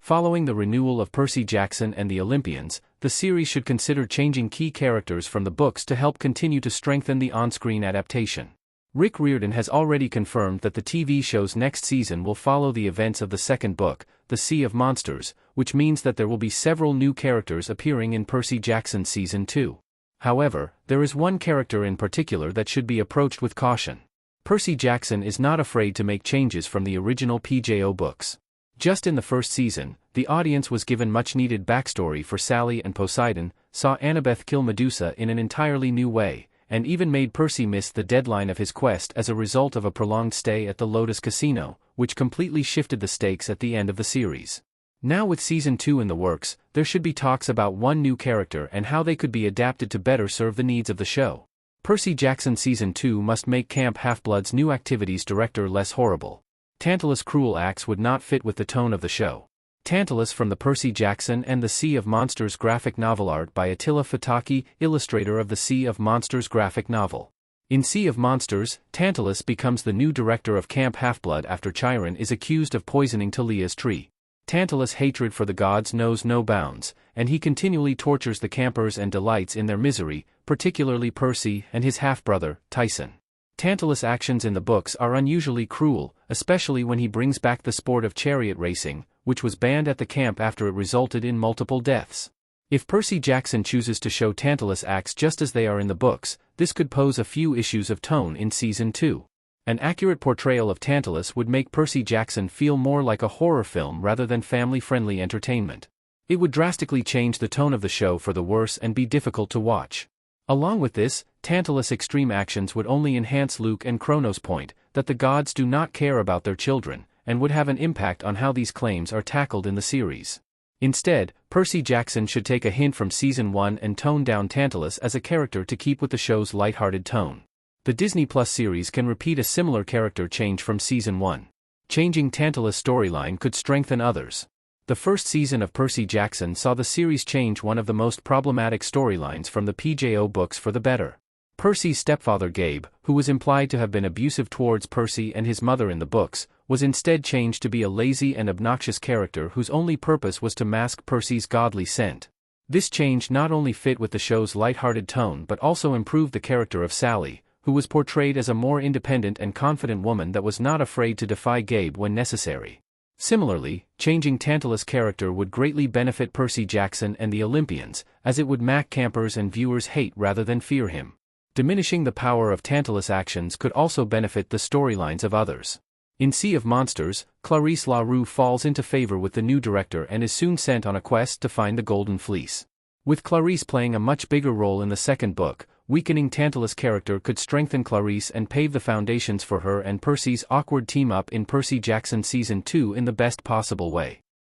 Following the renewal of Percy Jackson and the Olympians, the series should consider changing key characters from the books to help continue to strengthen the on-screen adaptation. Rick Riordan has already confirmed that the TV show's next season will follow the events of the second book, The Sea of Monsters, which means that there will be several new characters appearing in Percy Jackson Season 2. However, there is one character in particular that should be approached with caution. Percy Jackson is not afraid to make changes from the original PJO books. Just in the first season, the audience was given much-needed backstory for Sally and Poseidon, saw Annabeth kill Medusa in an entirely new way, and even made Percy miss the deadline of his quest as a result of a prolonged stay at the Lotus Casino, which completely shifted the stakes at the end of the series. Now with Season 2 in the works, there should be talks about one new character and how they could be adapted to better serve the needs of the show. Percy Jackson Season 2 must make Camp Half-Blood's new activities director less horrible. Tantalus' cruel acts would not fit with the tone of the show. Tantalus from the Percy Jackson and the Sea of Monsters graphic novel, art by Attila Fataki, illustrator of the Sea of Monsters graphic novel. In Sea of Monsters, Tantalus becomes the new director of Camp Half-Blood after Chiron is accused of poisoning Talia's tree. Tantalus' hatred for the gods knows no bounds, and he continually tortures the campers and delights in their misery, particularly Percy and his half-brother, Tyson. Tantalus' actions in the books are unusually cruel, especially when he brings back the sport of chariot racing, which was banned at the camp after it resulted in multiple deaths. If Percy Jackson chooses to show Tantalus' acts just as they are in the books, this could pose a few issues of tone in Season 2. An accurate portrayal of Tantalus would make Percy Jackson feel more like a horror film rather than family-friendly entertainment. It would drastically change the tone of the show for the worse and be difficult to watch. Along with this, Tantalus' extreme actions would only enhance Luke and Kronos' point that the gods do not care about their children, and would have an impact on how these claims are tackled in the series. Instead, Percy Jackson should take a hint from Season 1 and tone down Tantalus as a character to keep with the show's lighthearted tone. The Disney Plus series can repeat a similar character change from Season 1. Changing Tantalus' storyline could strengthen others. The first season of Percy Jackson saw the series change one of the most problematic storylines from the PJO books for the better. Percy's stepfather Gabe, who was implied to have been abusive towards Percy and his mother in the books, was instead changed to be a lazy and obnoxious character whose only purpose was to mask Percy's godly scent. This change not only fit with the show's lighthearted tone but also improved the character of Sally, who was portrayed as a more independent and confident woman that was not afraid to defy Gabe when necessary. Similarly, changing Tantalus' character would greatly benefit Percy Jackson and the Olympians, as it would make campers and viewers hate rather than fear him. Diminishing the power of Tantalus' actions could also benefit the storylines of others. In Sea of Monsters, Clarice LaRue falls into favor with the new director and is soon sent on a quest to find the Golden Fleece. With Clarice playing a much bigger role in the second book, weakening Tantalus' character could strengthen Clarice and pave the foundations for her and Percy's awkward team-up in Percy Jackson Season 2 in the best possible way.